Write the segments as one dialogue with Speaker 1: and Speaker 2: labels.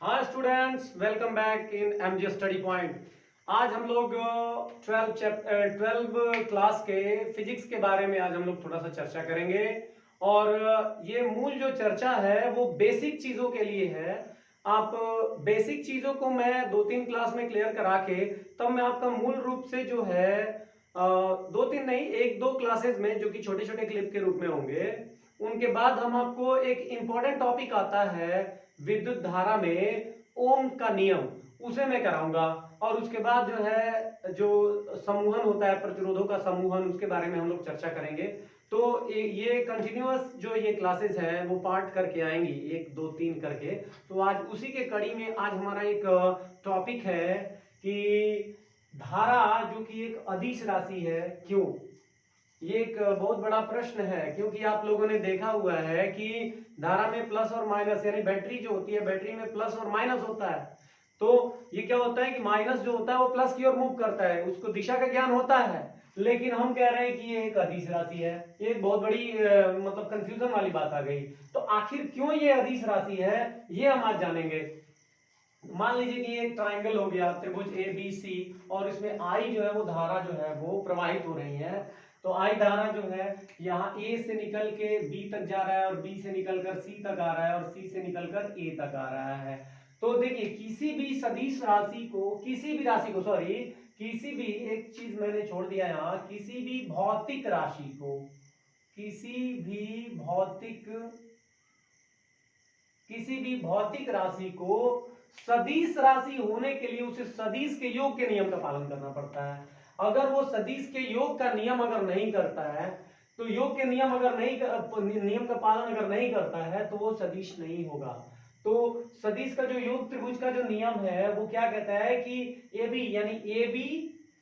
Speaker 1: हाँ students, welcome back in MG study point. आज हम लोग 12 क्लास के फिजिक्स के बारे में आज हम लोग थोड़ा सा चर्चा करेंगे। और ये मूल जो चर्चा है वो बेसिक चीज़ों के लिए है। आप बेसिक चीज़ों को मैं 2-3 क्लास में क्लियर करा के तब मैं आपका मूल रूप से जो है 2-3 नहीं, 1-2 क्लासेस में जो कि छोटे छोटे क्लिप के रूप में होंगे, उनके बाद हम आपको एक इम्पॉर्टेंट टॉपिक आता है विद्युत धारा में ओम का नियम, उसे मैं कराऊंगा। और उसके बाद जो है जो समूहन होता है, प्रतिरोधों का समूहन, उसके बारे में हम लोग चर्चा करेंगे। तो ये कंटिन्यूअस जो ये क्लासेस है वो पार्ट करके आएंगी, 1 2 3 करके। तो आज उसी के कड़ी में आज हमारा एक टॉपिक है कि धारा जो कि एक अदिश राशि है, क्यों? ये एक बहुत बड़ा प्रश्न है, क्योंकि आप लोगों ने देखा हुआ है कि धारा में प्लस और माइनस, यानी बैटरी जो होती है, बैटरी में प्लस और माइनस होता है। तो ये क्या होता है कि माइनस जो होता है वो प्लस की ओर मूव करता है, उसको दिशा का ज्ञान होता है। लेकिन हम कह रहे हैं कि ये एक अदिश राशि है। ये एक बहुत बड़ी मतलब कंफ्यूजन वाली बात आ गई। तो आखिर क्यों ये अदिश राशि है, ये हम आज जानेंगे। मान लीजिए कि एक ट्राइंगल हो गया, त्रिभुज ए बी सी, और इसमें आई जो है वो धारा जो है वो प्रवाहित हो रही है। तो आई धारा जो है यहाँ ए से निकल के बी तक जा रहा है, और बी से निकलकर सी तक आ रहा है, और सी से निकलकर ए तक आ रहा है। तो देखिए, किसी भी सदिश राशि को, किसी भी राशि को, सॉरी, किसी भी, एक चीज मैंने छोड़ दिया यहाँ, किसी भी भौतिक राशि को, किसी भी भौतिक किसी भी भौतिक राशि को सदिश राशि होने के लिए उसे सदिश के योग के नियम का पालन करना पड़ता है। अगर वो सदिश के योग का नियम अगर नहीं करता है, तो योग के नियम अगर नियम का पालन अगर नहीं करता है तो वो सदिश नहीं होगा। तो सदिश का जो योग त्रिभुज का जो नियम है वो क्या कहता है कि ए बी यानी A B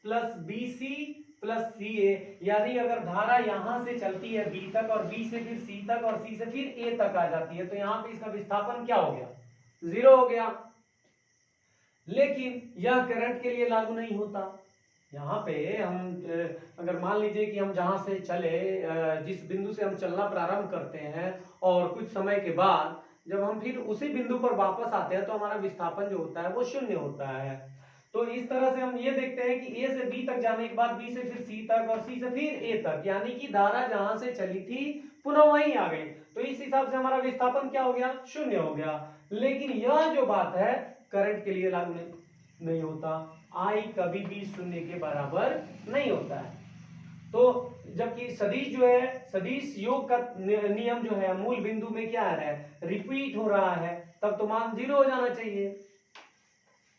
Speaker 1: plus B C plus C A, यानी अगर धारा यहां से चलती है बी तक, और बी से फिर सी तक, और सी से फिर ए तक आ जाती है, तो यहां पे इसका विस्थापन क्या हो गया? 0 हो गया। लेकिन यह करंट के लिए लागू नहीं होता। यहाँ पे हम अगर मान लीजिए कि हम जहां से चले, जिस बिंदु से हम चलना प्रारंभ करते हैं, और कुछ समय के बाद जब हम फिर उसी बिंदु पर वापस आते हैं तो हमारा विस्थापन जो होता है वो 0 होता है। तो इस तरह से हम ये देखते हैं कि ए से बी तक जाने के बाद बी से फिर सी तक, और सी से फिर ए तक, यानी कि धारा जहां से चली थी पुनः वहीं आ गई। तो इस हिसाब से हमारा विस्थापन क्या हो गया? 0 हो गया। लेकिन यह जो बात है करंट के लिए लागू नहीं होता। आई कभी भी 0 के बराबर नहीं होता है। तो जबकि सदिश जो है, सदिश योग का नियम जो है मूल बिंदु में क्या आ रहा है? रिपीट हो रहा है, तब तो मान 0 हो जाना चाहिए।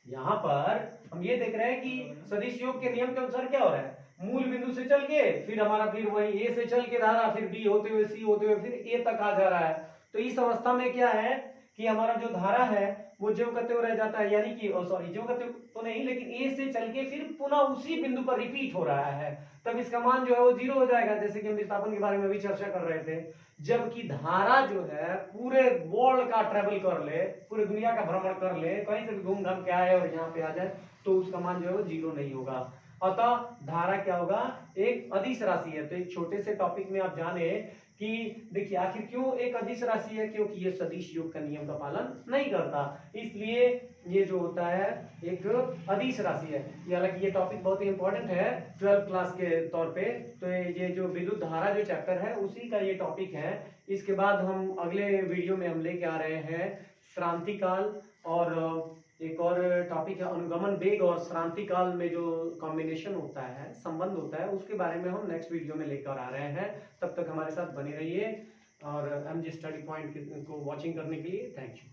Speaker 1: यहां पर हम ये देख रहे हैं कि सदिश योग के नियम के अनुसार क्या हो रहा है? मूल बिंदु से चल के फिर हमारा फिर वही ए से चल के धारा फिर बी होते हुए सी होते हुए फिर ए तक आ जा रहा है। तो इस अवस्था में क्या है कि हमारा जो धारा है वो ज्यों का त्यों रह जाता है, यानी कि सॉरी, ज्यों का त्यों तो नहीं, लेकिन ए से चल के फिर पुनः उसी बिंदु पर रिपीट हो रहा है। तब इसका मान जो है वो 0 हो जाएगा, जैसे कि हम विस्थापन के बारे में भी चर्चा कर रहे थे। जबकि धारा जो है पूरे वर्ल्ड का ट्रेवल कर ले, पूरी दुनिया का भ्रमण कर ले, कहीं से भी घूम घाम के आए और यहाँ पे आ जाए, तो उसका मान जो है वो 0 नहीं होगा। अतः धारा क्या होगा? एक अदिश राशि है। तो एक छोटे से टॉपिक में आप जाने कि देखिए आखिर क्यों एक अदिश राशि है, क्योंकि ये सदिश योग का नियम का पालन नहीं करता, इसलिए ये जो होता है एक अदिश राशि है। हालांकि ये टॉपिक बहुत ही इंपॉर्टेंट है 12th क्लास के तौर पे। तो ये जो विद्युत धारा जो चैप्टर है उसी का ये टॉपिक है। इसके बाद हम अगले वीडियो में हम लेके आ रहे हैं श्रांति काल, और एक और टॉपिक है अनुगमन वेग और श्रांति काल में जो कॉम्बिनेशन होता है, संबंध होता है, उसके बारे में हम नेक्स्ट वीडियो में लेकर आ रहे हैं। तब तक हमारे साथ बने रहिए, और एमजी स्टडी पॉइंट को वॉचिंग करने के लिए थैंक यू।